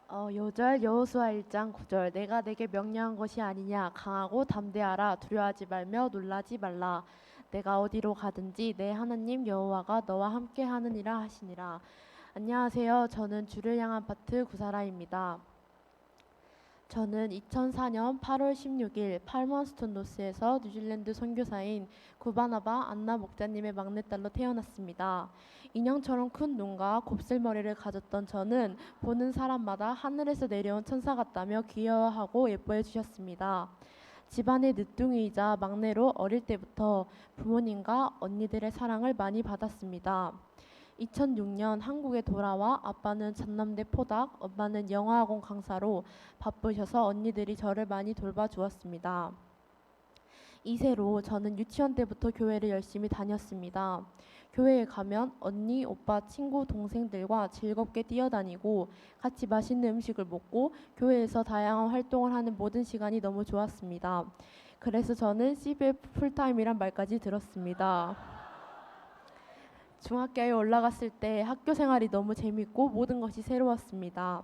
요절 여호수아 1장 9절 내가 내게 명령한 것이 아니냐 강하고 담대하라 두려워하지 말며 놀라지 말라 내가 어디로 가든지 내 하나님 여호와가 너와 함께 하느니라 하시니라. 안녕하세요. 저는 주를 향한 파트 구사라입니다. 저는 2004년 8월 16일 팔먼스톤 노스에서 뉴질랜드 선교사인 구바나바 안나 목자님의 막내딸로 태어났습니다. 인형처럼 큰 눈과 곱슬머리를 가졌던 저는 보는 사람마다 하늘에서 내려온 천사 같다며 귀여워하고 예뻐해 주셨습니다. 집안의 늦둥이이자 막내로 어릴 때부터 부모님과 언니들의 사랑을 많이 받았습니다. 2006년 한국에 돌아와 아빠는 전남대 포닥, 엄마는 영어학원 강사로 바쁘셔서 언니들이 저를 많이 돌봐주었습니다. 이세로 저는 유치원 때부터 교회를 열심히 다녔습니다. 교회에 가면 언니, 오빠, 친구, 동생들과 즐겁게 뛰어다니고 같이 맛있는 음식을 먹고 교회에서 다양한 활동을 하는 모든 시간이 너무 좋았습니다. 그래서 저는 CBF 풀타임이란 말까지 들었습니다. 중학교에 올라갔을 때 학교 생활이 너무 재밌고 모든 것이 새로웠습니다.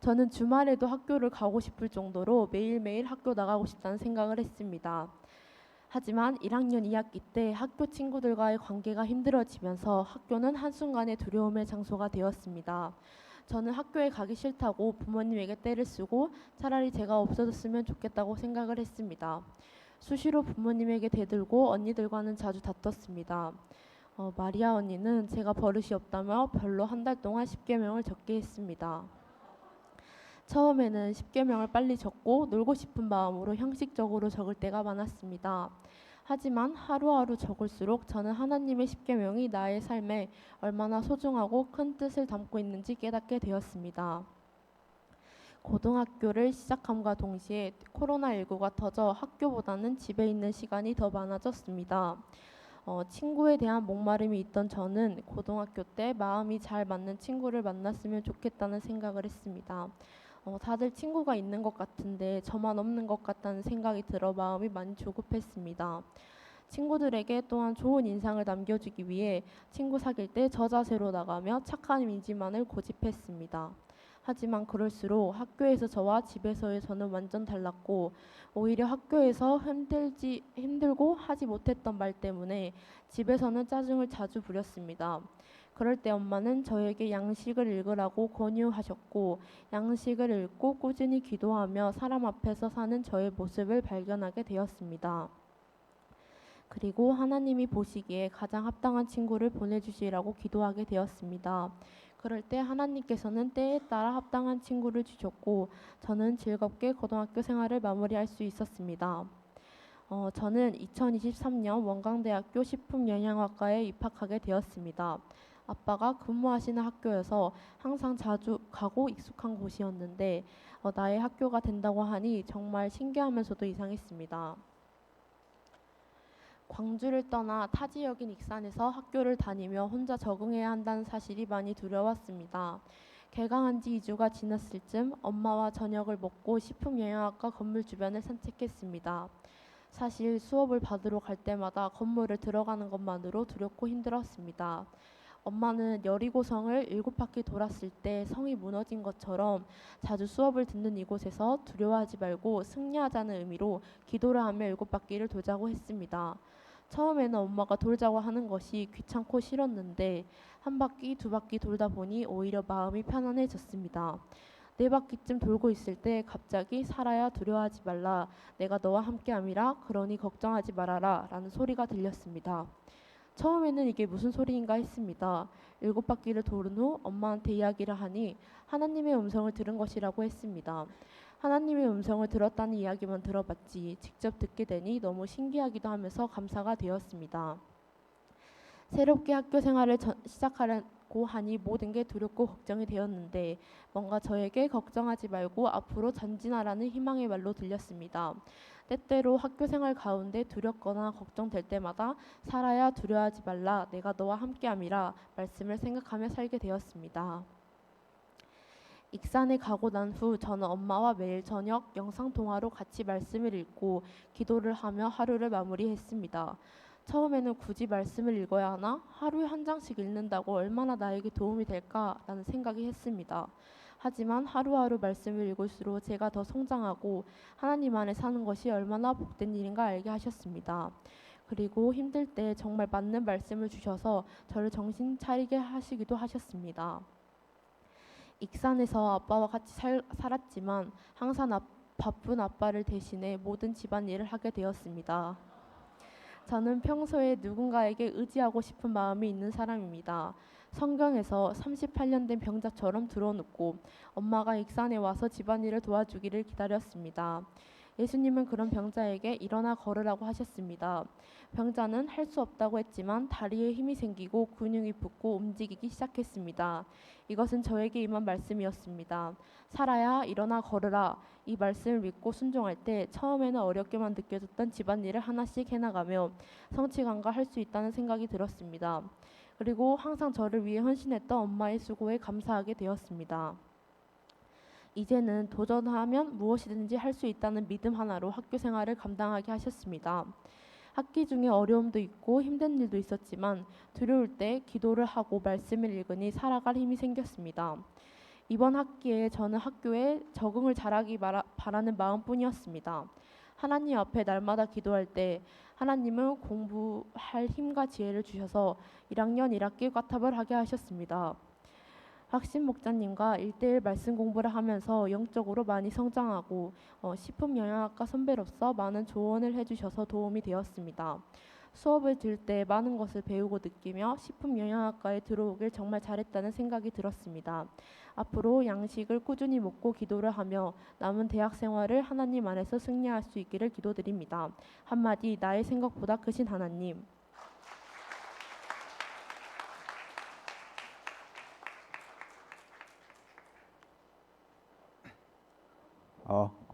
저는 주말에도 학교를 가고 싶을 정도로 매일매일 학교 나가고 싶다는 생각을 했습니다. 하지만 1학년 2학기 때 학교 친구들과의 관계가 힘들어지면서 학교는 한순간에 두려움의 장소가 되었습니다. 저는 학교에 가기 싫다고 부모님에게 떼를 쓰고 차라리 제가 없어졌으면 좋겠다고 생각을 했습니다. 수시로 부모님에게 대들고 언니들과는 자주 다퉜습니다. 마리아 언니는 제가 버릇이 없다며 별로 한 달 동안 10계명을 적게 했습니다. 처음에는 10계명을 빨리 적고 놀고 싶은 마음으로 형식적으로 적을 때가 많았습니다. 하지만 하루하루 적을수록 저는 하나님의 10계명이 나의 삶에 얼마나 소중하고 큰 뜻을 담고 있는지 깨닫게 되었습니다. 고등학교를 시작함과 동시에 코로나19가 터져 학교보다는 집에 있는 시간이 더 많아졌습니다. 친구에 대한 목마름이 있던 저는 고등학교 때 마음이 잘 맞는 친구를 만났으면 좋겠다는 생각을 했습니다. 다들 친구가 있는 것 같은데 저만 없는 것 같다는 생각이 들어 마음이 많이 조급했습니다. 친구들에게 또한 좋은 인상을 남겨주기 위해 친구 사귈 때 저자세로 나가며 착한 이미지만을 고집했습니다. 하지만 그럴수록 학교에서 저와 집에서의 저는 완전 달랐고 오히려 학교에서 힘들고 하지 못했던 말 때문에 집에서는 짜증을 자주 부렸습니다. 그럴 때 엄마는 저에게 양식을 읽으라고 권유하셨고 양식을 읽고 꾸준히 기도하며 사람 앞에서 사는 저의 모습을 발견하게 되었습니다. 그리고 하나님이 보시기에 가장 합당한 친구를 보내주시라고 기도하게 되었습니다. 그럴 때 하나님께서는 때에 따라 합당한 친구를 주셨고 저는 즐겁게 고등학교 생활을 마무리할 수 있었습니다. 저는 2023년 원광대학교 식품영양학과에 입학하게 되었습니다. 아빠가 근무하시는 학교여서 항상 자주 가고 익숙한 곳이었는데 나의 학교가 된다고 하니 정말 신기하면서도 이상했습니다. 광주를 떠나 타 지역인 익산에서 학교를 다니며 혼자 적응해야 한다는 사실이 많이 두려웠습니다. 개강한 지 2주가 지났을 즈음 엄마와 저녁을 먹고 식품영양학과 건물 주변을 산책했습니다. 사실 수업을 받으러 갈 때마다 건물을 들어가는 것만으로 두렵고 힘들었습니다. 엄마는 여리고성을 7바퀴 돌았을 때 성이 무너진 것처럼 자주 수업을 듣는 이곳에서 두려워하지 말고 승리하자는 의미로 기도를 하며 7바퀴를 돌자고 했습니다. 처음에는 엄마가 돌자고 하는 것이 귀찮고 싫었는데 한 바퀴, 2바퀴 돌다 보니 오히려 마음이 편안해졌습니다. 4바퀴쯤 돌고 있을 때 갑자기 살아야 두려워하지 말라. 내가 너와 함께함이라. 그러니 걱정하지 말아라. 라는 소리가 들렸습니다. 처음에는 이게 무슨 소리인가 했습니다. 7바퀴를 도른 후 엄마한테 이야기를 하니 하나님의 음성을 들은 것이라고 했습니다. 하나님의 음성을 들었다는 이야기만 들어봤지 직접 듣게 되니 너무 신기하기도 하면서 감사가 되었습니다. 새롭게 학교 생활을 시작하려고 하니 모든 게 두렵고 걱정이 되었는데 뭔가 저에게 걱정하지 말고 앞으로 전진하라는 희망의 말로 들렸습니다. 때때로 학교 생활 가운데 두렵거나 걱정될 때마다 살아야 두려워하지 말라. 내가 너와 함께함이라 말씀을 생각하며 살게 되었습니다. 익산에 가고 난 후 저는 엄마와 매일 저녁 영상통화로 같이 말씀을 읽고 기도를 하며 하루를 마무리했습니다. 처음에는 굳이 말씀을 읽어야 하나? 하루에 한 장씩 읽는다고 얼마나 나에게 도움이 될까라는 생각이 했습니다. 하지만 하루하루 말씀을 읽을수록 제가 더 성장하고 하나님 안에 사는 것이 얼마나 복된 일인가 알게 하셨습니다. 그리고 힘들 때 정말 맞는 말씀을 주셔서 저를 정신 차리게 하시기도 하셨습니다. 익산에서 아빠와 같이 살았지만 항상 바쁜 아빠를 대신해 모든 집안일을 하게 되었습니다. 저는 평소에 누군가에게 의지하고 싶은 마음이 있는 사람입니다. 성경에서 38년 된 병자처럼 드러눕고 엄마가 익산에 와서 집안일을 도와주기를 기다렸습니다. 예수님은 그런 병자에게 일어나 걸으라고 하셨습니다. 병자는 할 수 없다고 했지만 다리에 힘이 생기고 근육이 붙고 움직이기 시작했습니다. 이것은 저에게 임한 말씀이었습니다. 살아야 일어나 걸으라. 이 말씀을 믿고 순종할 때 처음에는 어렵게만 느껴졌던 집안일을 하나씩 해나가며 성취감과 할 수 있다는 생각이 들었습니다. 그리고 항상 저를 위해 헌신했던 엄마의 수고에 감사하게 되었습니다. 이제는 도전하면 무엇이든지 할 수 있다는 믿음 하나로 학교 생활을 감당하게 하셨습니다. 학기 중에 어려움도 있고 힘든 일도 있었지만 두려울 때 기도를 하고 말씀을 읽으니 살아갈 힘이 생겼습니다. 이번 학기에 저는 학교에 적응을 잘하기 바라는 마음뿐이었습니다. 하나님 앞에 날마다 기도할 때 하나님은 공부할 힘과 지혜를 주셔서 1학년 1학기 과탑을 하게 하셨습니다. 학신 목자님과 1대1 말씀 공부를 하면서 영적으로 많이 성장하고 식품영양학과 선배로서 많은 조언을 해주셔서 도움이 되었습니다. 수업을 들을 때 많은 것을 배우고 느끼며 식품영양학과에 들어오길 정말 잘했다는 생각이 들었습니다. 앞으로 양식을 꾸준히 먹고 기도를 하며 남은 대학 생활을 하나님 안에서 승리할 수 있기를 기도드립니다. 한마디 나의 생각보다 크신 하나님.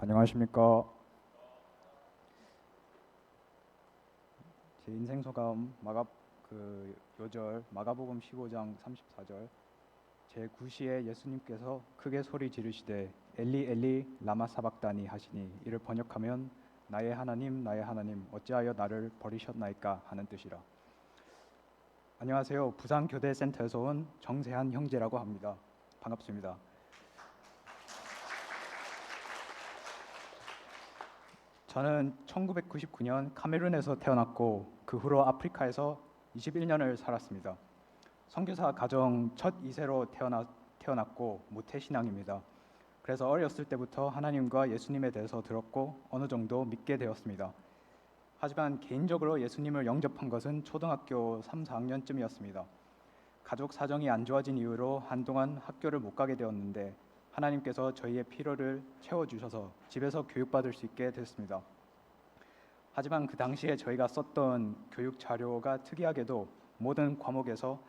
안녕하십니까. 제 인생 소감 요절 마가복음 15장 34절 제 구시에 예수님께서 크게 소리 지르시되 엘리 엘리 라마 사박다니 하시니 이를 번역하면 나의 하나님 어찌하여 나를 버리셨나이까 하는 뜻이라. 안녕하세요. 부산교대센터에서 온 정세한 형제라고 합니다. 반갑습니다. 저는 1999년 카메룬에서 태어났고 그 후로 아프리카에서 21년을 살았습니다. 선교사 가정 첫 2세로 태어났고 모태신앙입니다. 그래서 어렸을 때부터 하나님과 예수님에 대해서 들었고 어느 정도 믿게 되었습니다. 하지만 개인적으로 예수님을 영접한 것은 초등학교 3, 4학년쯤이었습니다. 가족 사정이 안 좋아진 이유로 한동안 학교를 못 가게 되었는데 하나님께서 저희의 필요를 채워주셔서 집에서 교육받을 수 있게 됐습니다. 하지만 그 당시에 저희가 썼던 교육 자료가 특이하게도 모든 과목에서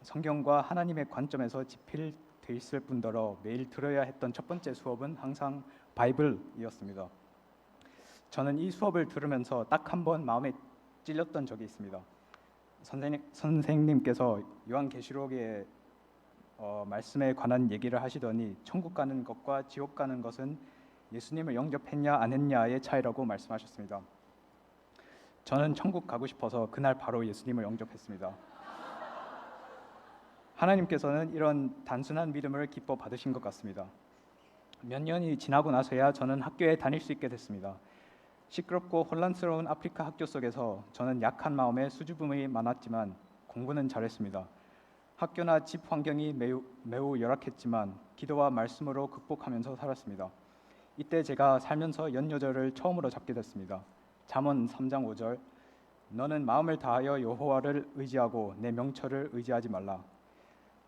성경과 하나님의 관점에서 집필돼 있을 뿐더러 매일 들어야 했던 첫 번째 수업은 항상 바이블이었습니다. 저는 이 수업을 들으면서 딱 한 번 마음에 찔렸던 적이 있습니다. 선생님께서 요한계시록의 말씀에 관한 얘기를 하시더니 천국 가는 것과 지옥 가는 것은 예수님을 영접했냐 안 했냐의 차이라고 말씀하셨습니다. 저는 천국 가고 싶어서 그날 바로 예수님을 영접했습니다. 하나님께서는 이런 단순한 믿음을 기뻐 받으신 것 같습니다. 몇 년이 지나고 나서야 저는 학교에 다닐 수 있게 됐습니다. 시끄럽고 혼란스러운 아프리카 학교 속에서 저는 약한 마음에 수줍음이 많았지만 공부는 잘했습니다. 학교나 집 환경이 매우 열악했지만 기도와 말씀으로 극복하면서 살았습니다. 이때 제가 살면서 연요절을 처음으로 잡게 됐습니다. 잠언 3장 5절 너는 마음을 다하여 여호와를 의지하고 내 명철을 의지하지 말라.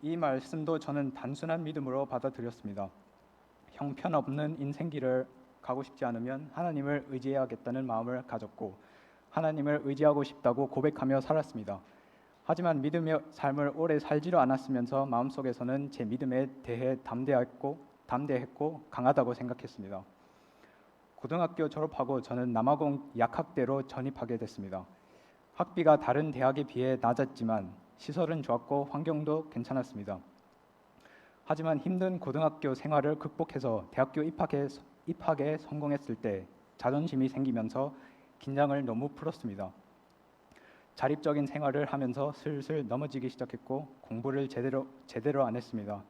이 말씀도 저는 단순한 믿음으로 받아들였습니다. 형편없는 인생길을 가고 싶지 않으면 하나님을 의지해야겠다는 마음을 가졌고 하나님을 의지하고 싶다고 고백하며 살았습니다. 하지만 믿음의 삶을 오래 살지도 않았으면서 마음속에서는 제 믿음에 대해 담대했고 강하다고 생각했습니다. 고등학교 졸업하고 저는 남아공 약학대로 전입하게 됐습니다. 학비가 다른 대학에 비해 낮았지만 시설은 좋았고 환경도 괜찮았습니다. 하지만 힘든 고등학교 생활을 극복해서 대학교 입학에 성공했을 때 자존심이 생기면서 긴장을 너무 풀었습니다. 자립적인 생활을 하면서 슬슬 넘어지기 시작했고 공부를 제대로 안 했습니다.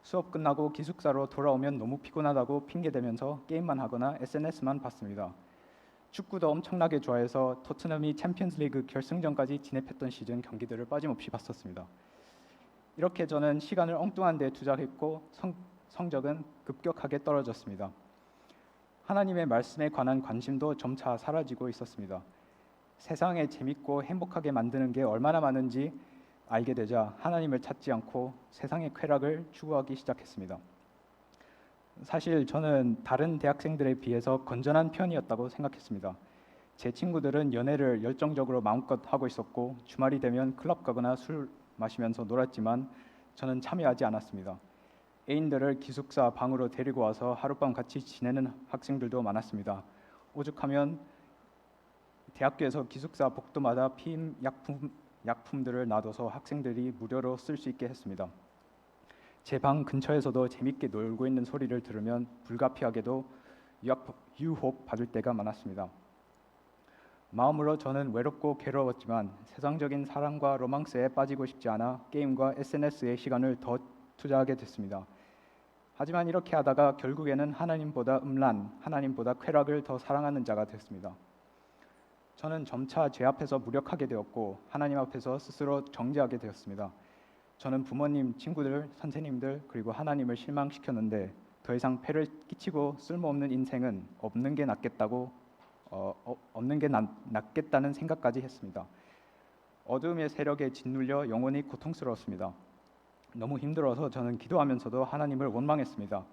수업 끝나고 기숙사로 돌아오면 너무 피곤하다고 핑계대면서 게임만 하거나 SNS만 봤습니다. 축구도 엄청나게 좋아해서 토트넘이 챔피언스리그 결승전까지 진입했던 시즌 경기들을 빠짐없이 봤었습니다. 이렇게 저는 시간을 엉뚱한 데 투자했고 성적은 급격하게 떨어졌습니다. 하나님의 말씀에 관한 관심도 점차 사라지고 있었습니다. 세상에 재밌고 행복하게 만드는 게 얼마나 많은지 알게 되자 하나님을 찾지 않고 세상의 쾌락을 추구하기 시작했습니다. 사실 저는 다른 대학생들에 비해서 건전한 편이었다고 생각했습니다. 제 친구들은 연애를 열정적으로 마음껏 하고 있었고 주말이 되면 클럽 가거나 술 마시면서 놀았지만 저는 참여하지 않았습니다. 애인들을 기숙사 방으로 데리고 와서 하룻밤 같이 지내는 학생들도 많았습니다. 오죽하면 대학교에서 기숙사 복도마다 피임 약품들을 놔둬서 학생들이 무료로 쓸 수 있게 했습니다. 제 방 근처에서도 재밌게 놀고 있는 소리를 들으면 불가피하게도 유혹 받을 때가 많았습니다. 마음으로 저는 외롭고 괴로웠지만 세상적인 사랑과 로망스에 빠지고 싶지 않아 게임과 SNS에 시간을 더 투자하게 됐습니다. 하지만 이렇게 하다가 결국에는 하나님보다 쾌락을 더 사랑하는 자가 됐습니다. 저는 점차 죄 앞에서 무력하게 되었고 하나님 앞에서 스스로 정죄하게 되었습니다. 저는 부모님, 친구들, 선생님들 그리고 하나님을 실망시켰는데 더 이상 폐를 끼치고 쓸모없는 인생은 없는 게 낫겠다는 생각까지 했습니다. 어둠의 세력에 짓눌려 영혼이 고통스러웠습니다. 너무 힘들어서 저는 기도하면서도 하나님을 원망했습니다.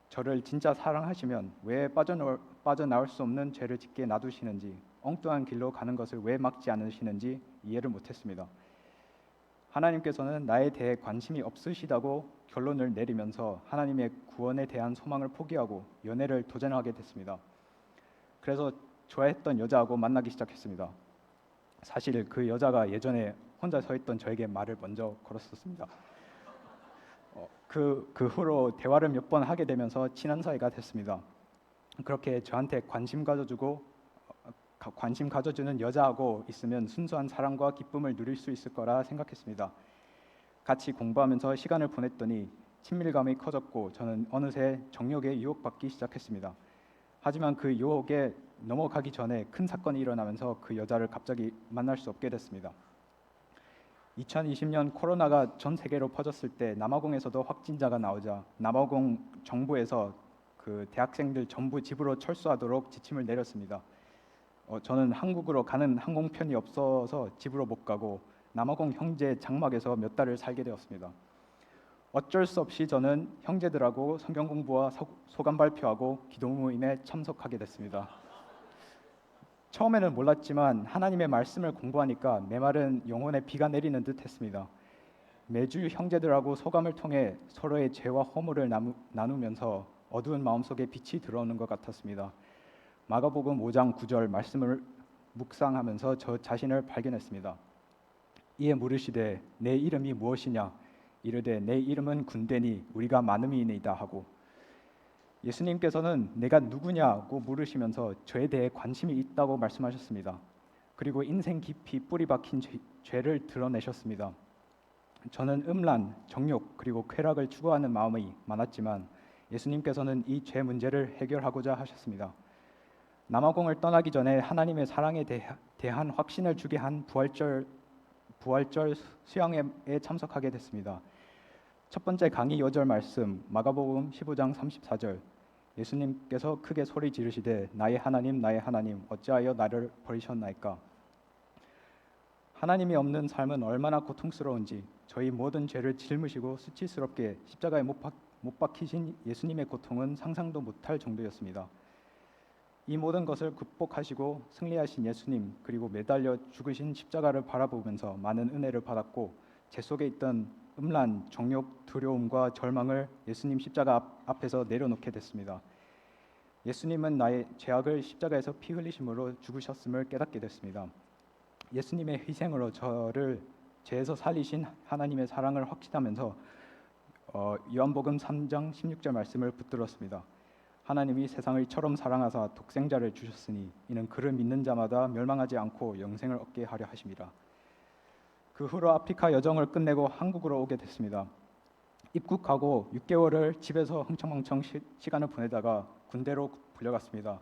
저를 진짜 사랑하시면 왜 빠져나올 수 없는 죄를 짓게 놔두시는지, 엉뚱한 길로 가는 것을 왜 막지 않으시는지 이해를 못했습니다. 하나님께서는 나에 대해 관심이 없으시다고 결론을 내리면서 하나님의 구원에 대한 소망을 포기하고 연애를 도전하게 됐습니다. 그래서 좋아했던 여자하고 만나기 시작했습니다. 사실 그 여자가 예전에 혼자 서 있던 저에게 말을 먼저 걸었었습니다. 그 후로 대화를 몇 번 하게 되면서 친한 사이가 됐습니다. 그렇게 저한테 관심 가져주는 여자하고 있으면 순수한 사랑과 기쁨을 누릴 수 있을 거라 생각했습니다. 같이 공부하면서 시간을 보냈더니 친밀감이 커졌고 저는 어느새 정욕에 유혹받기 시작했습니다. 하지만 그 유혹에 넘어가기 전에 큰 사건이 일어나면서 그 여자를 갑자기 만날 수 없게 됐습니다. 2020년 코로나가 전 세계로 퍼졌을 때 남아공에서도 확진자가 나오자 남아공 정부에서 그 대학생들 전부 집으로 철수하도록 지침을 내렸습니다. 저는 한국으로 가는 항공편이 없어서 집으로 못 가고 남아공 형제 장막에서 몇 달을 살게 되었습니다. 어쩔 수 없이 저는 형제들하고 성경 공부와 소감 발표하고 기도 모임에 참석하게 됐습니다. 처음에는 몰랐지만 하나님의 말씀을 공부하니까 메마른 영혼에 비가 내리는 듯 했습니다. 매주 형제들하고 소감을 통해 서로의 죄와 허물을 나누면서 어두운 마음속에 빛이 들어오는 것 같았습니다. 마가복음 5장 9절 말씀을 묵상하면서 저 자신을 발견했습니다. 이에 물으시되 내 이름이 무엇이냐? 이르되 내 이름은 군대니 우리가 많음이니이다 하고, 예수님께서는 내가 누구냐고 물으시면서 저에 대해 관심이 있다고 말씀하셨습니다. 그리고 인생 깊이 뿌리 박힌 죄를 드러내셨습니다. 저는 음란, 정욕 그리고 쾌락을 추구하는 마음이 많았지만 예수님께서는 이 죄 문제를 해결하고자 하셨습니다. 남아공을 떠나기 전에 하나님의 사랑에 대한 확신을 주게 한 부활절 수양회에 참석하게 됐습니다. 첫 번째 강의 요절 말씀 마가복음 15장 34절, 예수님께서 크게 소리 지르시되 나의 하나님 어찌하여 나를 버리셨나이까. 하나님이 없는 삶은 얼마나 고통스러운지 저희 모든 죄를 짊으시고 수치스럽게 십자가에 못 박히신 예수님의 고통은 상상도 못할 정도였습니다. 이 모든 것을 극복하시고 승리하신 예수님, 그리고 매달려 죽으신 십자가를 바라보면서 많은 은혜를 받았고 제 속에 있던 음란, 정욕, 두려움과 절망을 예수님 십자가 앞에서 내려놓게 됐습니다. 예수님은 나의 죄악을 십자가에서 피 흘리심으로 죽으셨음을 깨닫게 됐습니다. 예수님의 희생으로 저를 죄에서 살리신 하나님의 사랑을 확신하면서 요한복음 3장 16절 말씀을 붙들었습니다. 하나님이 세상을 이처럼 사랑하사 독생자를 주셨으니 이는 그를 믿는 자마다 멸망하지 않고 영생을 얻게 하려 하심이라. 그 후로 아프리카 여정을 끝내고 한국으로 오게 됐습니다. 입국하고 6개월을 집에서 흥청망청 시간을 보내다가 군대로 불려갔습니다.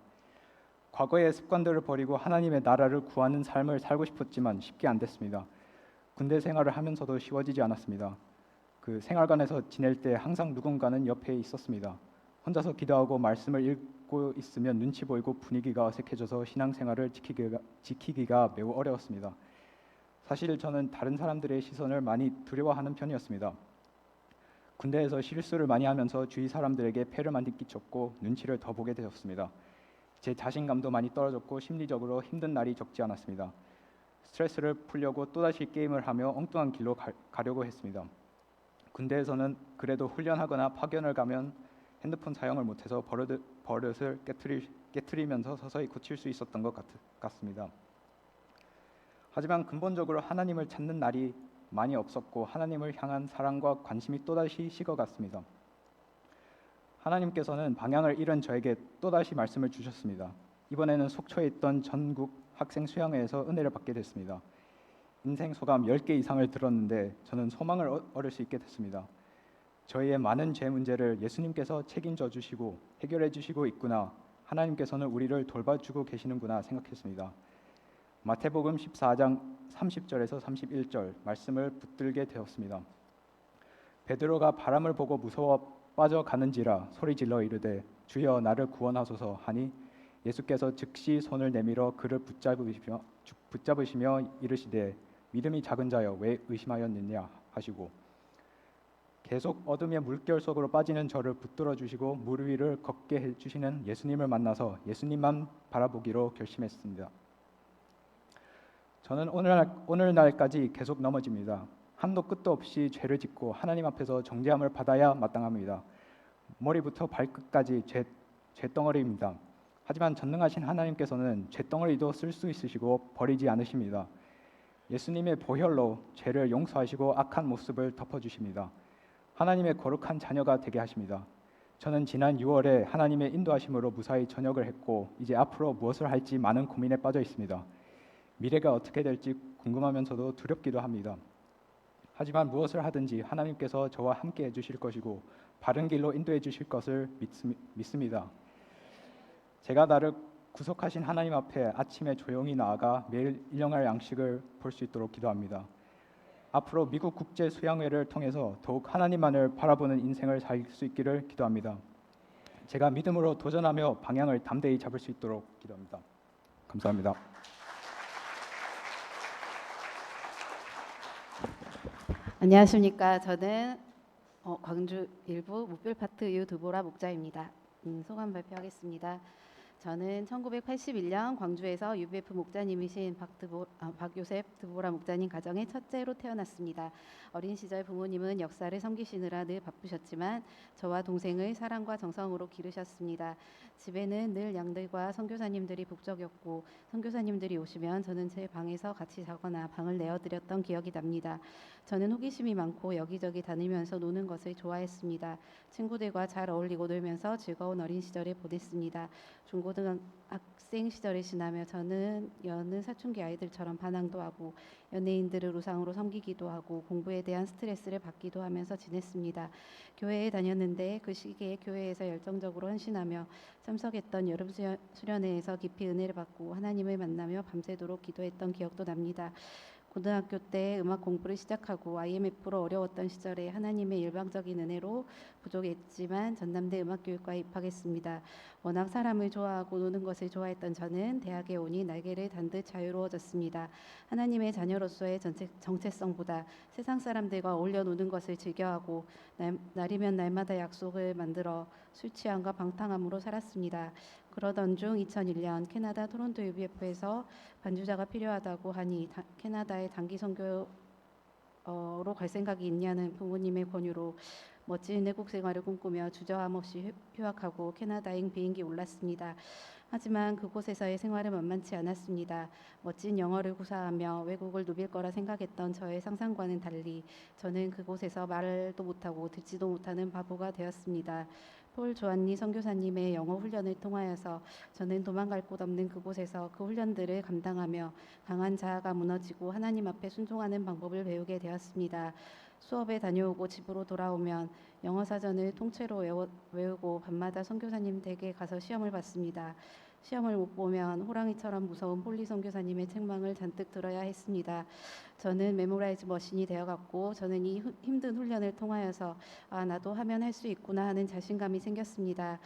과거의 습관들을 버리고 하나님의 나라를 구하는 삶을 살고 싶었지만 쉽게 안 됐습니다. 군대 생활을 하면서도 쉬워지지 않았습니다. 그 생활관에서 지낼 때 항상 누군가는 옆에 있었습니다. 혼자서 기도하고 말씀을 읽고 있으면 눈치 보이고 분위기가 어색해져서 신앙생활을 지키기가 매우 어려웠습니다. 사실 저는 다른 사람들의 시선을 많이 두려워하는 편이었습니다. 군대에서 실수를 많이 하면서 주위 사람들에게 폐를 많이 끼쳤고 눈치를 더 보게 되었습니다. 제 자신감도 많이 떨어졌고 심리적으로 힘든 날이 적지 않았습니다. 스트레스를 풀려고 또다시 게임을 하며 엉뚱한 길로 가려고 했습니다. 군대에서는 그래도 훈련하거나 파견을 가면 핸드폰 사용을 못해서 버릇을 깨트리면서 서서히 고칠 수 있었던 것 같습니다. 하지만 근본적으로 하나님을 찾는 날이 많이 없었고 하나님을 향한 사랑과 관심이 또다시 식어갔습니다. 하나님께서는 방향을 잃은 저에게 또다시 말씀을 주셨습니다. 이번에는 속초에 있던 전국 학생 수양회에서 은혜를 받게 됐습니다. 인생 소감 10개 이상을 들었는데 저는 소망을 얻을 수 있게 됐습니다. 저희의 많은 죄 문제를 예수님께서 책임져 주시고 해결해 주시고 있구나. 하나님께서는 우리를 돌봐주고 계시는구나 생각했습니다. 마태복음 14장 30절에서 31절 말씀을 붙들게 되었습니다. 베드로가 바람을 보고 무서워 빠져가는지라 소리질러 이르되 주여 나를 구원하소서 하니 예수께서 즉시 손을 내밀어 그를 붙잡으시며 이르시되 믿음이 작은 자여 왜 의심하였느냐 하시고 계속 어둠의 물결 속으로 빠지는 저를 붙들어 주시고 물 위를 걷게 해주시는 예수님을 만나서 예수님만 바라보기로 결심했습니다. 저는 오늘날까지 계속 넘어집니다. 한도 끝도 없이 죄를 짓고 하나님 앞에서 정죄함을 받아야 마땅합니다. 머리부터 발끝까지 죄덩어리입니다. 하지만 전능하신 하나님께서는 죄덩어리도 쓸 수 있으시고 버리지 않으십니다. 예수님의 보혈로 죄를 용서하시고 악한 모습을 덮어주십니다. 하나님의 거룩한 자녀가 되게 하십니다. 저는 지난 6월에 하나님의 인도하심으로 무사히 전역을 했고 이제 앞으로 무엇을 할지 많은 고민에 빠져 있습니다. 미래가 어떻게 될지 궁금하면서도 두렵기도 합니다. 하지만 무엇을 하든지 하나님께서 저와 함께 해주실 것이고 바른 길로 인도해 주실 것을 믿습니다. 제가 나를 구속하신 하나님 앞에 아침에 조용히 나아가 매일 일용할 양식을 볼 수 있도록 기도합니다. 앞으로 미국 국제 수양회를 통해서 더욱 하나님만을 바라보는 인생을 살 수 있기를 기도합니다. 제가 믿음으로 도전하며 방향을 담대히 잡을 수 있도록 기도합니다. 감사합니다. 안녕하십니까. 저는 광주 일부 무별파트 유드보라 목자입니다. 소감 발표하겠습니다. 저는 1981년 광주에서 UBF 목자님이신 박요셉 드보라 목자님 가정의 첫째로 태어났습니다. 어린 시절 부모님은 역사를 섬기시느라 늘 바쁘셨지만 저와 동생을 사랑과 정성으로 기르셨습니다. 집에는 늘 양들과 선교사님들이 북적였고 선교사님들이 오시면 저는 제 방에서 같이 자거나 방을 내어드렸던 기억이 납니다. 저는 호기심이 많고 여기저기 다니면서 노는 것을 좋아했습니다. 친구들과 잘 어울리고 놀면서 즐거운 어린 시절을 보냈습니다. 중고등학생 시절을 지나며 저는 여느 사춘기 아이들처럼 반항도 하고 연예인들을 우상으로 섬기기도 하고 공부에 대한 스트레스를 받기도 하면서 지냈습니다. 교회에 다녔는데 그 시기에 교회에서 열정적으로 헌신하며 참석했던 여름 수련회에서 깊이 은혜를 받고 하나님을 만나며 밤새도록 기도했던 기억도 납니다. 고등학교 때 음악 공부를 시작하고 IMF로 어려웠던 시절에 하나님의 일방적인 은혜로 부족했지만 전남대 음악교육과에 입학했습니다. 워낙 사람을 좋아하고 노는 것을 좋아했던 저는 대학에 오니 날개를 단 듯 자유로워졌습니다. 하나님의 자녀로서의 정체성보다 세상 사람들과 어울려 노는 것을 즐겨하고 날이면 날마다 약속을 만들어 술 취함과 방탕함으로 살았습니다. 그러던 중 2001년 캐나다 토론토 UBF에서 반주자가 필요하다고 하니 캐나다에 단기 선교로 갈 생각이 있냐는 부모님의 권유로 멋진 외국 생활을 꿈꾸며 주저함 없이 휴학하고 캐나다행 비행기 올랐습니다. 하지만 그곳에서의 생활은 만만치 않았습니다. 멋진 영어를 구사하며 외국을 누빌 거라 생각했던 저의 상상과는 달리 저는 그곳에서 말도 못하고 듣지도 못하는 바보가 되었습니다. 폴 조안니 선교사님의 영어 훈련을 통하여서 저는 도망갈 곳 없는 그곳에서 그 훈련들을 감당하며 강한 자아가 무너지고 하나님 앞에 순종하는 방법을 배우게 되었습니다. 수업에 다녀오고 집으로 돌아오면 영어 사전을 통째로 외우고 밤마다 선교사님 댁에 가서 시험을 봤습니다. 시험을 못 보면 호랑이처럼 무서운 폴리 선교사님의 책망을 잔뜩 들어야 했습니다. 저는 메모라이즈 머신이 되어갔고 저는 이 힘든 훈련을 통하여서 나도 하면 할 수 있구나 하는 자신감이 생겼습니다.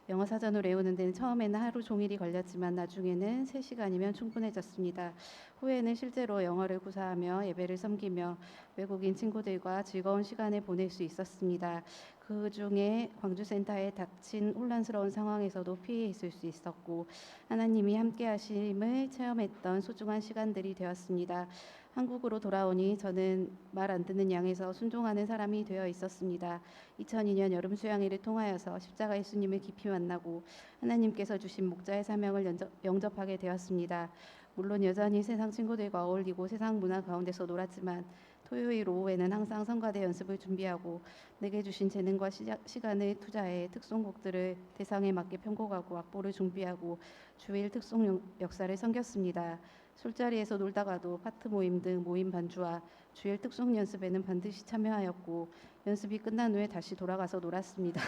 영어 사전을 외우는 데는 처음에는 하루 종일이 걸렸지만 나중에는 3시간이면 충분해졌습니다. 후에는 실제로 영어를 구사하며 예배를 섬기며 외국인 친구들과 즐거운 시간을 보낼 수 있었습니다. 그 중에 광주센터에 닥친 혼란스러운 상황에서도 피해 있을 수 있었고 하나님이 함께 하심을 체험했던 소중한 시간들이 되었습니다. 한국으로 돌아오니 저는 말 안 듣는 양에서 순종하는 사람이 되어 있었습니다. 2002년 여름 수양회를 통하여서 십자가 예수님을 깊이 만나고 하나님께서 주신 목자의 사명을 영접하게 되었습니다. 물론 여전히 세상 친구들과 어울리고 세상 문화 가운데서 놀았지만 토요일 오후에는 항상 성가대 연습을 준비하고 내게 주신 재능과 시간을 투자해 특송곡들을 대상에 맞게 편곡하고 악보를 준비하고 주일 특송 역사를 섬겼습니다. 술자리에서 놀다가도 파트 모임 등 모임 반주와 주일 특송 연습에는 반드시 참여하였고 연습이 끝난 후에 다시 돌아가서 놀았습니다.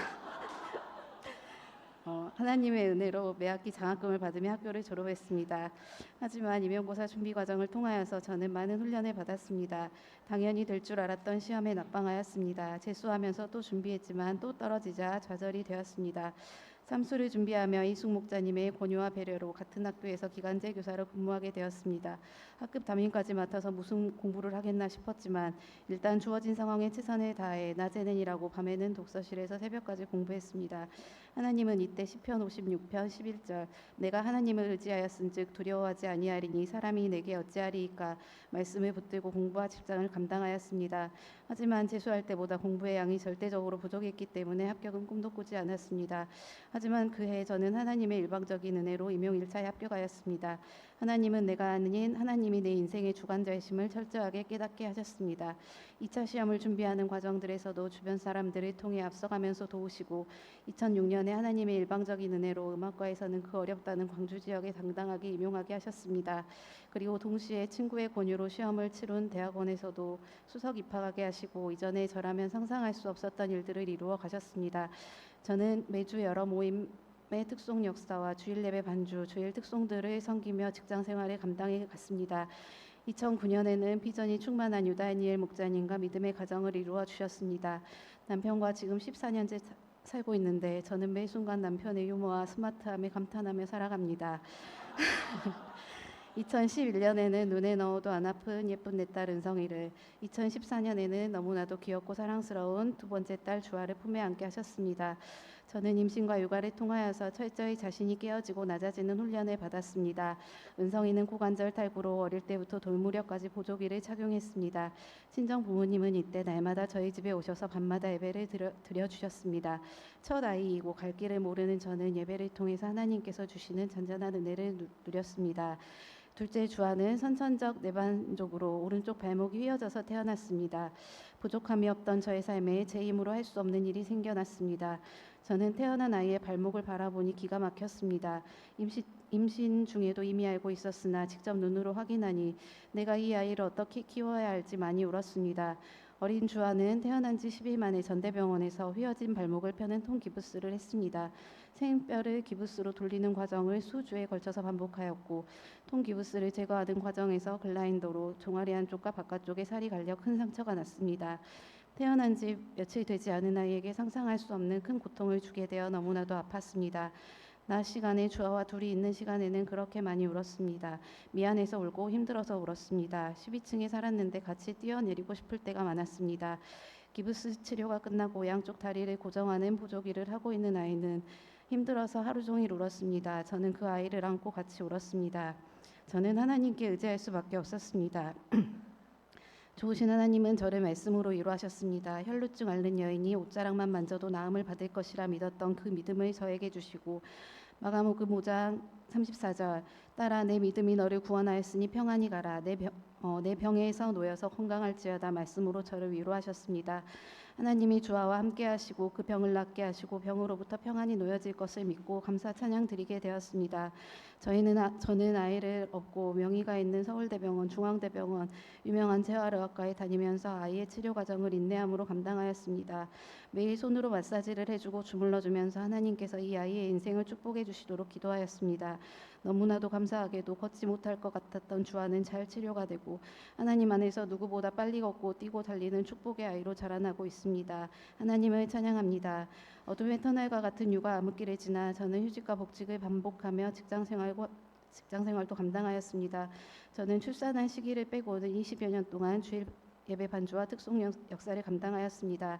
하나님의 은혜로 매학기 장학금을 받으며 학교를 졸업했습니다. 하지만 임용고사 준비 과정을 통하여서 저는 많은 훈련을 받았습니다. 당연히 될 줄 알았던 시험에 낙방하였습니다. 재수하면서 또 준비했지만 또 떨어지자 좌절이 되었습니다. 삼수를 준비하며 이숙 목자님의 권유와 배려로 같은 학교에서 기간제 교사로 근무하게 되었습니다. 학급 담임까지 맡아서 무슨 공부를 하겠나 싶었지만 일단 주어진 상황에 최선을 다해 낮에는 일하고 밤에는 독서실에서 새벽까지 공부했습니다. 하나님은 이때 시편 56편 11절 내가 하나님을 의지하였은즉 두려워하지 아니하리니 사람이 내게 어찌하리이까 말씀을 붙들고 공부와 직장을 감당하였습니다. 하지만 재수할 때보다 공부의 양이 절대적으로 부족했기 때문에 합격은 꿈도 꾸지 않았습니다. 하지만 그해 저는 하나님의 일방적인 은혜로 임용 1차에 합격하였습니다. 하나님은 내가 아닌 하나님이 내 인생의 주관자이심을 철저하게 깨닫게 하셨습니다. 2차 시험을 준비하는 과정들에서도 주변 사람들을 통해 앞서가면서 도우시고 2006년에 하나님의 일방적인 은혜로 음악과에서는 그 어렵다는 광주 지역에 당당하게 임용하게 하셨습니다. 그리고 동시에 친구의 권유로 시험을 치룬 대학원에서도 수석 입학하게 하시고 이전에 저라면 상상할 수 없었던 일들을 이루어 가셨습니다. 저는 매주 여러 모임의 특송 역사와 주일 예배 반주, 주일 특송들을 섬기며 직장 생활을 감당해 갔습니다. 2009년에는 비전이 충만한 유다니엘 목자님과 믿음의 가정을 이루어 주셨습니다. 남편과 지금 14년째 살고 있는데 저는 매 순간 남편의 유머와 스마트함에 감탄하며 살아갑니다. 2011년에는 눈에 넣어도 안 아픈 예쁜 내 딸 은성이를, 2014년에는 너무나도 귀엽고 사랑스러운 두 번째 딸 주아를 품에 안게 하셨습니다. 저는 임신과 육아를 통하여서 철저히 자신이 깨어지고 낮아지는 훈련을 받았습니다. 은성이는 고관절 탈구로 어릴 때부터 돌무렵까지 보조기를 착용했습니다. 친정 부모님은 이때 날마다 저희 집에 오셔서 밤마다 예배를 드려주셨습니다. 첫 아이이고 갈 길을 모르는 저는 예배를 통해서 하나님께서 주시는 잔잔한 은혜를 누렸습니다. 둘째 주아는 선천적 내반족으로 오른쪽 발목이 휘어져서 태어났습니다. 부족함이 없던 저의 삶에 제 힘으로 할 수 없는 일이 생겨났습니다. 저는 태어난 아이의 발목을 바라보니 기가 막혔습니다. 임신 중에도 이미 알고 있었으나 직접 눈으로 확인하니 내가 이 아이를 어떻게 키워야 할지 많이 울었습니다. 어린 주아는 태어난 지 10일 만에 전대병원에서 휘어진 발목을 펴는 통기부스를 했습니다. 생뼈를 기부스로 돌리는 과정을 수주에 걸쳐서 반복하였고 통기부스를 제거하는 과정에서 글라인더로 종아리 안쪽과 바깥쪽에 살이 갈려 큰 상처가 났습니다. 태어난 지 며칠 되지 않은 아이에게 상상할 수 없는 큰 고통을 주게 되어 너무나도 아팠습니다. 낮 시간에 주아와 둘이 있는 시간에는 그렇게 많이 울었습니다. 미안해서 울고 힘들어서 울었습니다. 12층에 살았는데 같이 뛰어내리고 싶을 때가 많았습니다. 기부스 치료가 끝나고 양쪽 다리를 고정하는 보조기를 하고 있는 아이는 힘들어서 하루 종일 울었습니다. 저는 그 아이를 안고 같이 울었습니다. 저는 하나님께 의지할 수밖에 없었습니다. 좋으신 하나님은 저를 말씀으로 위로하셨습니다. 혈루증 앓는 여인이 옷자락만 만져도 나음을 받을 것이라 믿었던 그 믿음을 저에게 주시고 마가복음 5장 34절 딸아 내 믿음이 너를 구원하였으니 평안히 가라. 내 병에서 놓여서 건강할지어다 말씀으로 저를 위로하셨습니다. 하나님이 주와 함께 하시고 그 병을 낫게 하시고 병으로부터 평안히 놓여질 것을 믿고 감사 찬양 드리게 되었습니다. 저는 아이를 얻고 명의가 있는 서울대병원, 중앙대병원, 유명한 재활의학과에 다니면서 아이의 치료 과정을 인내함으로 감당하였습니다. 매일 손으로 마사지를 해주고 주물러주면서 하나님께서 이 아이의 인생을 축복해 주시도록 기도하였습니다. 너무나도 감사하게도 걷지 못할 것 같았던 주아는 잘 치료가 되고 하나님 안에서 누구보다 빨리 걷고 뛰고 달리는 축복의 아이로 자라나고 있습니다. 하나님을 찬양합니다. 어둠의 터널과 같은 육아 암흑기를 지나 저는 휴직과 복직을 반복하며 직장생활도 감당하였습니다. 저는 출산한 시기를 빼고는 20여 년 동안 주일 예배 반주와 특송 역사를 감당하였습니다.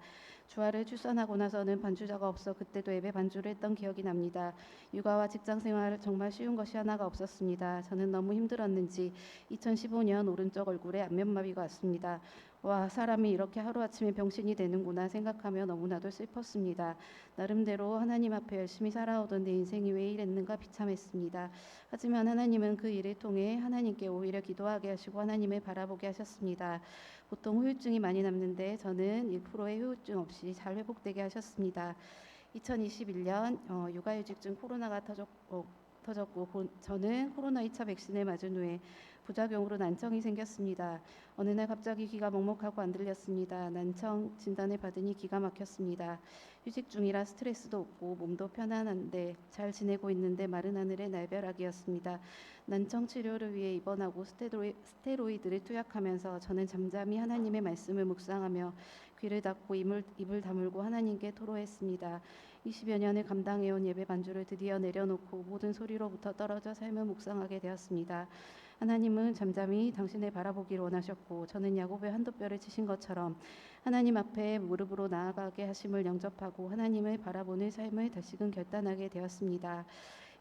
주아를 출산하고 나서는 반주자가 없어 그때도 예배 반주를 했던 기억이 납니다. 육아와 직장 생활 정말 쉬운 것이 하나가 없었습니다. 저는 너무 힘들었는지 2015년 오른쪽 얼굴에 안면마비가 왔습니다. 와, 사람이 이렇게 하루아침에 병신이 되는구나 생각하며 너무나도 슬펐습니다. 나름대로 하나님 앞에 열심히 살아오던 내 인생이 왜 이랬는가 비참했습니다. 하지만 하나님은 그 일을 통해 하나님께 오히려 기도하게 하시고 하나님을 바라보게 하셨습니다. 보통 후유증이 많이 남는데 저는 1%의 후유증 없이 잘 회복되게 하셨습니다. 2021년 육아휴직중 코로나가 터졌고 저는 코로나 2차 백신을 맞은 후에 부작용으로 난청이 생겼습니다. 어느 날 갑자기 귀가 먹먹하고 안 들렸습니다. 난청 진단을 받으니 기가 막혔습니다. 휴직 중이라 스트레스도 없고 몸도 편안한데 잘 지내고 있는데 마른 하늘의 날벼락이었습니다. 난청 치료를 위해 입원하고 스테로이드를 투약하면서 저는 잠잠히 하나님의 말씀을 묵상하며 귀를 닫고 입을 다물고 하나님께 토로했습니다. 20여 년을 감당해온 예배 반주를 드디어 내려놓고 모든 소리로부터 떨어져 삶을 묵상하게 되었습니다. 하나님은 잠잠히 당신을 바라보기를 원하셨고 저는 야곱의 한돛뼈를 치신 것처럼 하나님 앞에 무릎으로 나아가게 하심을 영접하고 하나님을 바라보는 삶을 다시금 결단하게 되었습니다.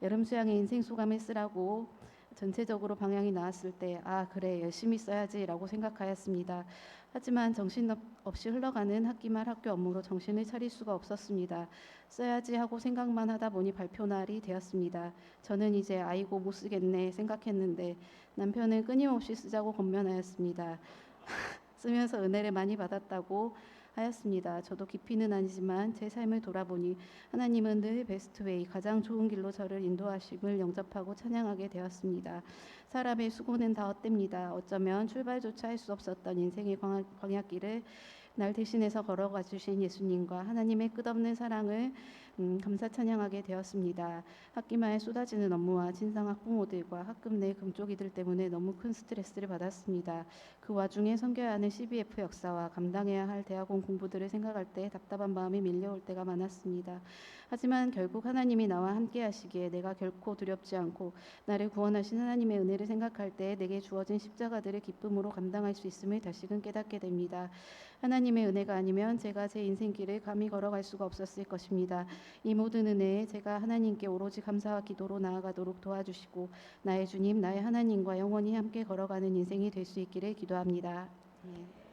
여름 수양의 인생 소감을 쓰라고 전체적으로 방향이 나왔을 때 그래 열심히 써야지라고 생각하였습니다. 하지만 정신없이 흘러가는 학기 말 학교 업무로 정신을 차릴 수가 없었습니다. 써야지 하고 생각만 하다 보니 발표 날이 되었습니다. 저는 이제 아이고 못 쓰겠네 생각했는데 남편은 끊임없이 쓰자고 권면하였습니다. 쓰면서 은혜를 많이 받았다고 하였습니다. 저도 깊이는 아니지만 제 삶을 돌아보니 하나님은 늘 베스트 웨이, 가장 좋은 길로 저를 인도하심을 영접하고 찬양하게 되었습니다. 사람의 수고는 다 헛됩니다. 어쩌면 출발조차 할 수 없었던 인생의 광야길을 날 대신해서 걸어가 주신 예수님과 하나님의 끝없는 사랑을 감사 찬양하게 되었습니다. 학기 말 쏟아지는 업무와 진상 학부모들과 학급 내 금쪽이들 때문에 너무 큰 스트레스를 받았습니다. 그 와중에 섬겨야 하는 CBF 역사와 감당해야 할 대학원 공부들을 생각할 때 답답한 마음이 밀려올 때가 많았습니다. 하지만 결국 하나님이 나와 함께 하시기에 내가 결코 두렵지 않고 나를 구원하신 하나님의 은혜를 생각할 때 내게 주어진 십자가들을 기쁨으로 감당할 수 있음을 다시금 깨닫게 됩니다. 하나님의 은혜가 아니면 제가 제 인생길을 감히 걸어갈 수가 없었을 것입니다. 이 모든 은혜에 제가 하나님께 오로지 감사와 기도로 나아가도록 도와주시고 나의 주님, 나의 하나님과 영원히 함께 걸어가는 인생이 될 수 있기를 기도합니다. 아멘.